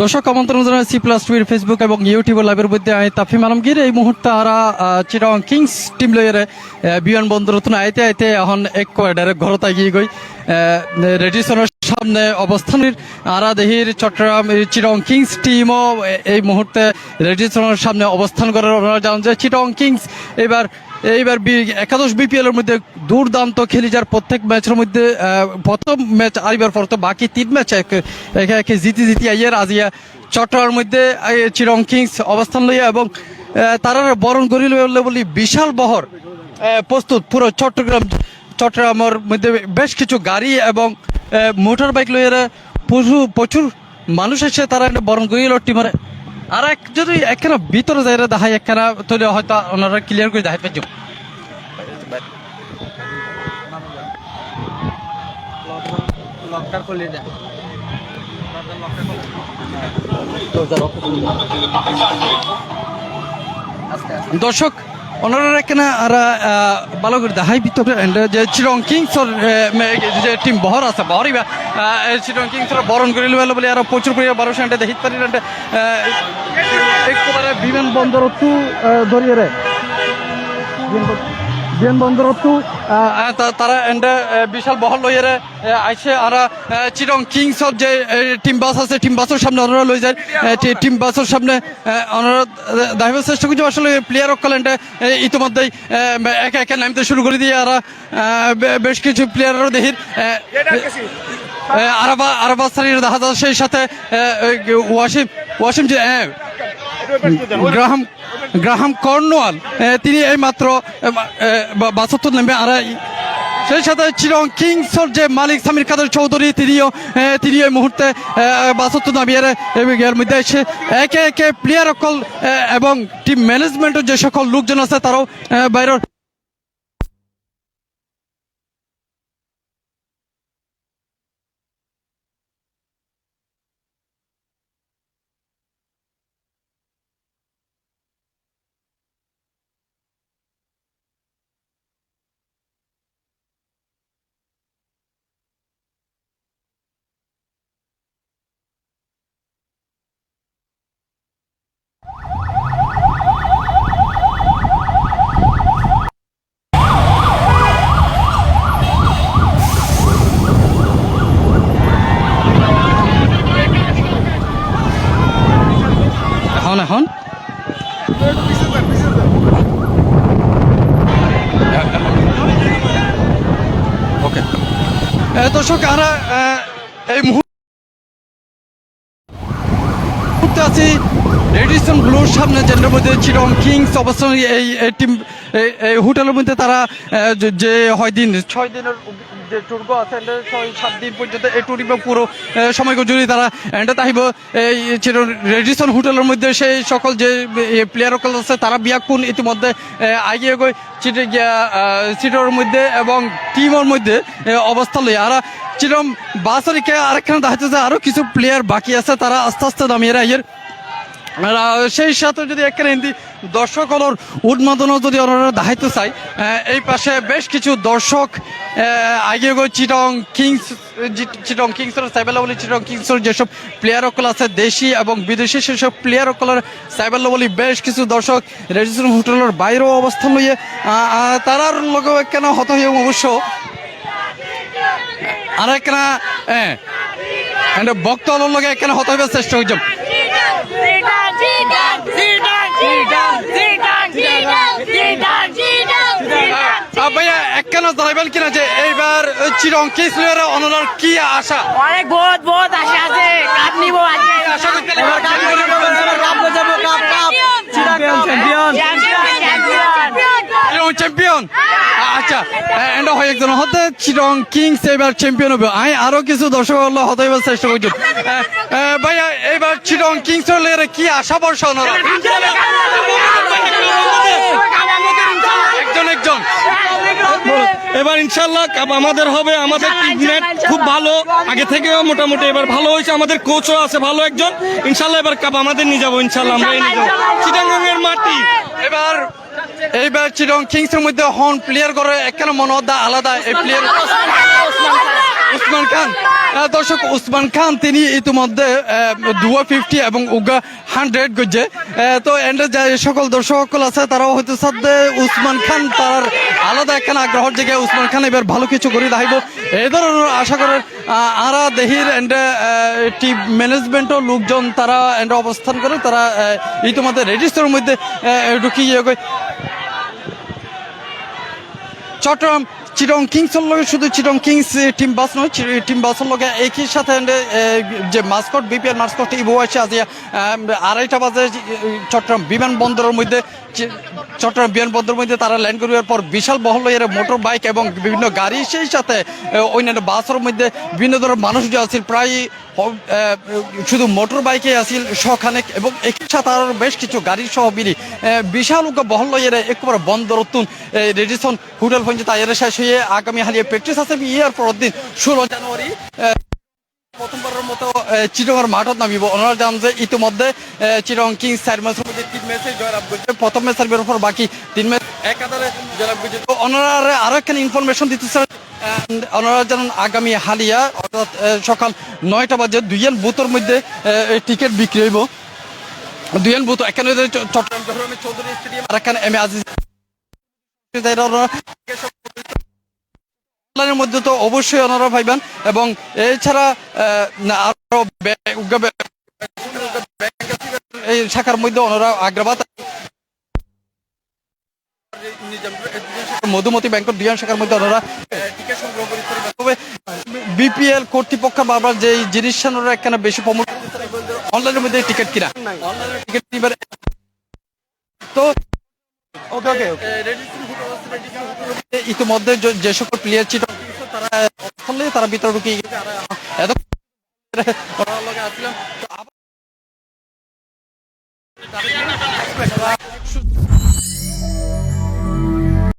দর্শক আমন্ত্রণ জানাচ্ছি +2 ফেসবুক এবং ইউটিউব লাইভের মধ্যে আমি তাফিম আলমগীর। এই মুহূর্তে আরা চিটাগং কিংস টিম লয়ের বিমানবন্দর নতুন আইতে আইতে এখন এক ডাইরেক্ট ঘরত গিয়ে গই রেডিসনের সামনে অবস্থানের আরা দেহির চট্টগ্রাম চিটাগং কিংস টিমও এই মুহূর্তে রেডিসনের সামনে অবস্থান করার আপনারা জানেন যে চিটাগং কিংস এইবার একাদশ বিপিএল এর মধ্যে দুর্দান্ত খেলি যার প্রত্যেক ম্যাচের মধ্যে প্রথম ম্যাচ আইবার পর তো বাকি 3 ম্যাচ একে জিতি আইয়ার আজিয়া চট্টগ্রামের মধ্যে চিটাগং কিংস অবস্থান লইয়া এবং তারা বরণ করিল বলি বিশাল বহর প্রস্তুত পুরো চট্টগ্রামের মধ্যে বেশ কিছু গাড়ি এবং মোটর বাইক লইয়া প্রচুর মানুষ এসে তারা বরণ করিল টিমের। আর এক যদি একখানা ভিতরে যাই দেখাই একখানা তাহলে হয়তো ওনারা ক্লিয়ার করে দেখাই পাইছো। দর্শক ওনারা এখানে আর ভালো করে দেখাই ভিতরে যে চিটাগং কিংস যে টিম বহর আছে বহরই বা চিটাগং কিংস বরণ করে বলে আর প্রচুর পরিমাণে 1200 দেখিত পারি একবারে বিমানবন্দর ধরিয়ে রে বিমানবন্দর তারা বিশাল বহর লইয়ে আইসে আর চিটাগং কিংস যে টিম বাস আছে টিম বাসের সামনে ওনারা লই যায় টিম বাসের সামনে ওনারা দেখাবার চেষ্টা করছে আসলে প্লেয়ার অকলেন্টে ইতিমধ্যেই একে একে নামতে শুরু করে দিয়ে আর বেশ কিছু প্লেয়ারও দেখির আরাবাসারির দেখা যায় সেই সাথে ওয়াসিম যে গ্রাহাম কর্নওয়াল তিনি এই মাত্র বাসত্তর নেমে আর সেই সাথে চিটাগং কিংসের যে মালিক সামির কাদের চৌধুরী তিনি এই মুহূর্তে বাসত্তর নামিয়ে এর মধ্যে এসে একে একে প্লেয়ার সকল এবং টিম ম্যানেজমেন্টের যে সকল লোকজন আছে তারাও বাইরের এখন ওকে দর্শক আমরা এই মুহূর্তে আছি রেডিসন ব্লুর সামনে যেটার মধ্যে চিটাগং কিংস অবস্থান এই টিম এই হোটেলের মধ্যে তারা যে 6 দিনের যে ট্যুর আছে 6-7 দিন পর্যন্ত এই ট্যুর পুরো সময় জুড়ে তারা এন্ডে তাহিব এই রেডিসন হোটেলের মধ্যে সেই সকল যে প্লেয়ার সকল আছে তারা বিয়াকুন ইতিমধ্যে আগিয়ে গই সিটের মধ্যে এবং টিমের মধ্যে অবস্থা লই আর চিরম বাসরিকে আরেকখানে দেখা যাচ্ছে আরো কিছু প্লেয়ার বাকি আছে তারা আস্তে আস্তে নামিয়ে রাইয়ের সেই সাথে যদি একটা হিন্দি দর্শক হলোর উন্মাদনও যদি ওনারা দেখাইতে চাই এই পাশে বেশ কিছু দর্শক আগিয়ে গিয়ে চিটাগং কিংসের সাইবার লেভেলি চিটাগং কিংসের যেসব প্লেয়ার সকল আছে দেশি এবং বিদেশি সেসব প্লেয়ার সকলের সাইবার লেভেলি বেশ কিছু দর্শক রেজিস্ট্রেশন হোটেলের বাইরেও অবস্থান লইয়ে তারার লোকেও কেন হত হয়ে অবশ্য আর একখানা বক্তব্য লগে কেন হত হইবার চেষ্টা করছে ভাইয়া একখানা জানাবেন কিনা যে এইবার চিটাগং কিংস অনার কি আশা? অনেক বহুত আশা আছে। কাপ নিব আশা করতে চ্যাম্পিয়ন আচ্ছা এন্ড হয় একজন হতে চিটাগং কিংস এবার চ্যাম্পিয়ন হবে আমি আরো কিছু দর্শক হতে এবার চেষ্টা করছি ভাইয়া এইবার চিটাগং কিংস হলে কি আশা বর্ষা ওনারা একজন এবার ইনশাল্লাহ কাপ আমাদের হবে। আমাদের টিমমেট খুব ভালো, আগে থেকেও মোটামুটি এবার ভালো হয়েছে। আমাদের কোচও আছে ভালো একজন। ইনশাল্লাহ এবার কাপ আমাদের নিয়ে যাবো ইনশাল্লাহ, আমরাই নিয়ে যাবো। চিটাগং এর মাটি এইবার চিটাগং কিংস এর মধ্যে হন প্লেয়ার করে একখানে মনোদা আলাদা এই প্লেয়ার উসমান খান দর্শক উসমান খান তিনি ইতিমধ্যে দুয়া 50 এবং উগা 100 গজে তো এন্ড যে সকল দর্শক সকল আছে তারাও হয়তো সাথে উসমান খান তার আলাদা একখানা আগ্রহের জায়গায় উসমান খান এবার ভালো কিছু করে দেখাইব এই ধরনের আশা করে আরা দেহির এন্ড টিম ম্যানেজমেন্টও লোকজন তারা এন্ড অবস্থান করে তারা ইতিমধ্যে রেজিস্টারের মধ্যে ঢুকিয়ে চট্টগ্রাম চিটং কিংসের লগে শুধু চিটং কিংস টিম বাস নয় টিম বাসের লগে একই সাথে যে মাস্কট বিপিএল মাস্কট ইভো আছে আজ 2:30 বাজে চট্টগ্রাম বিমানবন্দরের মধ্যে চট্টগ্রাম বিমানবন্দরের মধ্যে তারা ল্যান্ড করার পর বিশাল বহল মোটর বাইক এবং বিভিন্ন গাড়ি সেই সাথে অন্যান্য বাসের মধ্যে বিভিন্ন ধরনের মানুষ যে আছে প্রায় শুধু মোটর বাইকে আসিল শখানেক এবং একই সাথে আরো বেশ কিছু গাড়ি সহ মিলি বিশাল বহল একবারে বন্দর উত্তুন রেডিসন হোটেল পর্যন্ত তাইরে শেষ হয়ে আগামী হালিয়ে প্র্যাকটিস আছে ইয়ার পরের দিন 16 জানুয়ারি প্রথমবারের মতো চিটংয়ের মাঠত নামিব ওনারা জানান যে ইতিমধ্যে চিটং কিংস 4 ম্যাচের মধ্যে 3 ম্যাচে জয়লাভ করেছে প্রথম ম্যাচ সার্ভের পর বাকি 3 ম্যাচ একাধারে জয়লাভ করেছে তো ওনারা আরো একটা ইনফরমেশন দিতেছে ওনারা জানান আগামী হালিয়া অর্থাৎ সকাল 9টা বাজে দুইয়ান বুথের মধ্যে টিকিট বিক্রি হইব দুইয়ান বুথ এখানে চট্টগ্রাম জহরমে চৌধুরী স্টেডিয়াম আর এখানে এম এ আজিজ অনলাইনের মধ্যে তো অবশ্যই ওনারা পাইবেন এবং এছাড়া আরো এই শাখার মধ্যে ওনারা আগ্রাবাদ মধুমতি ব্যাংকের দুইয়ান শাখার মধ্যে ওনারা টিকিট সংগ্রহ করে তবে বিপিএল কর্তৃপক্ষ বারবার যে জিনিস ওনারা এখানে বেশি প্রমোট অনলাইনের মধ্যে টিকিট কিনা অনলাইনের টিকিট নিবার তো ওকে ইতিমধ্যে যে সকল প্লেয়ার ছিল তারা ভিতরে ঢুকিয়ে গেছে এত আসলাম